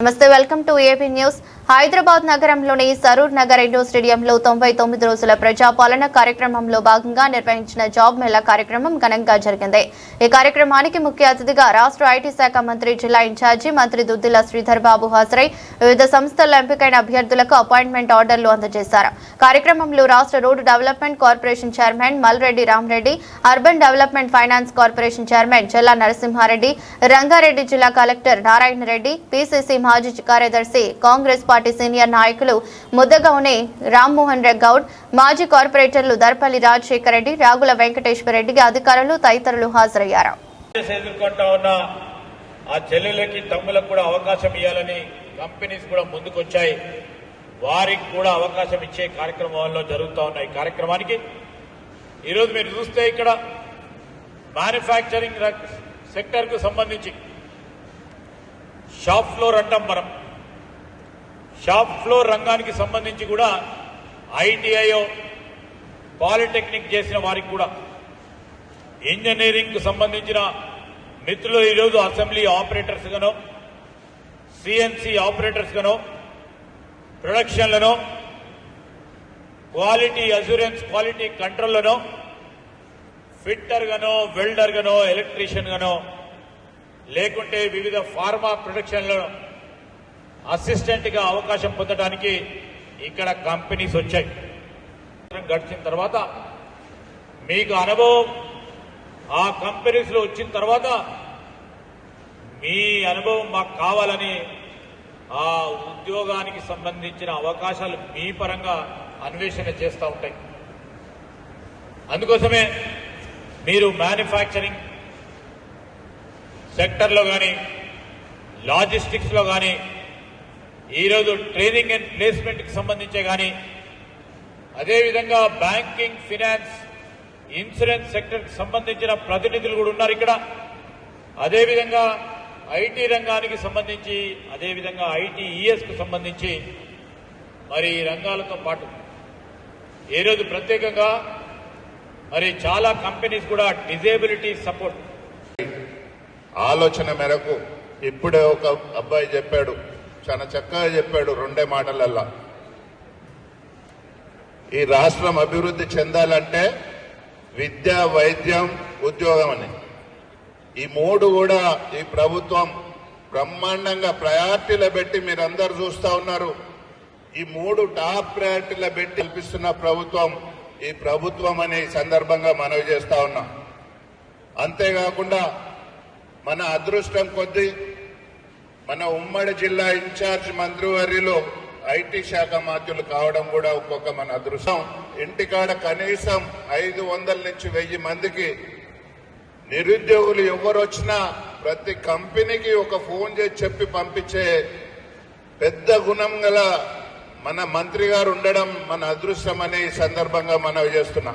నమస్తే welcome to AP news. Hyderabad నగరంలోని Saroor Nagar indoor స్టేడియంలో 99 రోజుల ప్రజాపాలన కార్యక్రమంలో భాగంగా నిర్వహించిన జాబ్ మేళా కార్యక్రమం ఘనంగా జరిగింది. ఈ కార్యక్రమానికి ముఖ్య అతిథిగా రాష్ట్ర ఐటీ శాఖ మంత్రి, జిల్లా ఇన్ఛార్జి మంత్రి దుద్దిల శ్రీధర్ బాబు హాజరై వివిధ సంస్థల ఎంపికైన అభ్యర్థులకు అపాయింట్మెంట్ ఆర్డర్లు అందజేశారు. కార్యక్రమంలో రాష్ట్ర road development corporation chairman Malreddy Ramareddy, urban development finance corporation chairman Chella Narasimhareddy, Rangareddy జిల్లా కలెక్టర్ నారాయణ రెడ్డి, పీసీసీ మాజీ కార్యదర్శి, కాంగ్రెస్ పార్టీ సీనియర్ నాయకులు ముద్దగౌని రామ్మోహన్ గౌడ్, మాజీ కార్పొరేటర్లు దర్పల్లి రాజశేఖర రెడ్డి, రాగుల వెంకటేశ్వర రెడ్డి, అధికారులు తదితరులు హాజరయ్యారు. అవకాశం ఇవ్వాలని కంపెనీస్ కూడా ముందుకొచ్చాయి. వారికి కూడా అవకాశం ఇచ్చే కార్యక్రమాల్లో జరుగుతూ ఉన్న ఈ కార్యక్రమానికి ఈరోజు మీరు చూస్తే ఇక్కడ మ్యానుఫ్యాక్చరింగ్ సెక్టర్ కు సంబంధించి షాప్ ఫ్లోర్ అంటాం మనం. షాప్ ఫ్లోర్ రంగానికి సంబంధించి కూడా ఐటీఐఓ, పాలిటెక్నిక్ చేసిన వారికి కూడా, ఇంజనీరింగ్ కు సంబంధించిన మిత్రులు ఈరోజు అసెంబ్లీ ఆపరేటర్స్ గానో, సిఎన్సి ఆపరేటర్స్ గానో, ప్రొడక్షన్లను, క్వాలిటీ అష్యూరెన్స్, క్వాలిటీ కంట్రోల్లను, ఫిట్టర్ గానో, వెల్డర్ గానో, ఎలక్ట్రీషియన్ గానో, లేకుంటే వివిధ ఫార్మా ప్రొడక్షన్లలో అసిస్టెంట్ గా అవకాశం పొందడానికి ఇక్కడ కంపెనీస్ వచ్చాయి. గడిచిన తర్వాత మీకు అనుభవం ఆ కంపెనీస్ లో వచ్చిన తర్వాత మీ అనుభవం మాకు కావాలని ఆ ఉద్యోగానికి సంబంధించిన అవకాశాలు మీ పరంగా అన్వేషణ చేస్తూ ఉంటాయి. అందుకోసమే మీరు మ్యానుఫ్యాక్చరింగ్ సెక్టర్లో కానీ, లాజిస్టిక్స్ లో కానీ, ఈరోజు ట్రైనింగ్ అండ్ ప్లేస్మెంట్ కి సంబంధించే కానీ, అదేవిధంగా బ్యాంకింగ్, ఫినాన్స్, ఇన్సూరెన్స్ సెక్టర్ కి సంబంధించిన ప్రతినిధులు కూడా ఉన్నారు ఇక్కడ. అదేవిధంగా ఐటీ రంగానికి సంబంధించి, అదేవిధంగా ఐటీఈఎస్ కు సంబంధించి మరి ఈ రంగాలతో పాటు ఈరోజు ప్రత్యేకంగా మరి చాలా కంపెనీస్ కూడా డిజేబిలిటీ సపోర్ట్ ఆలోచన మేరకు ఇప్పుడే ఒక అబ్బాయి చెప్పాడు, చాలా చక్కగా చెప్పాడు. 2 మాటలల్లా ఈ రాష్ట్రం అభివృద్ధి చెందాలంటే విద్య, వైద్యం, ఉద్యోగం అని ఈ 3 కూడా ఈ ప్రభుత్వం బ్రహ్మాండంగా ప్రయారిటీలో పెట్టి మీరందరూ చూస్తా ఉన్నారు. ఈ 3 టాప్ ప్రయారిటీలో పెట్టి కల్పిస్తున్న ప్రభుత్వం ఈ ప్రభుత్వం అనే సందర్భంగా మనవి చేస్తా ఉన్నాం. అంతేకాకుండా మన అదృష్టం కొద్దీ మన ఉమ్మడి జిల్లా ఇన్ఛార్జ్ మంత్రివర్యులు ఐటీ శాఖ మంత్రులు కావడం కూడా ఒక్కొక్క మన అదృష్టం. ఇంటికాడ కనీసం 500 నుంచి 1000 మందికి నిరుద్యోగులు ఎవరు వచ్చినా ప్రతి కంపెనీకి ఒక ఫోన్ చేసి చెప్పి పంపించే పెద్ద గుణం గల మన మంత్రి గారు ఉండడం మన అదృష్టం అనే ఈ సందర్భంగా మనవి చేస్తున్నాం.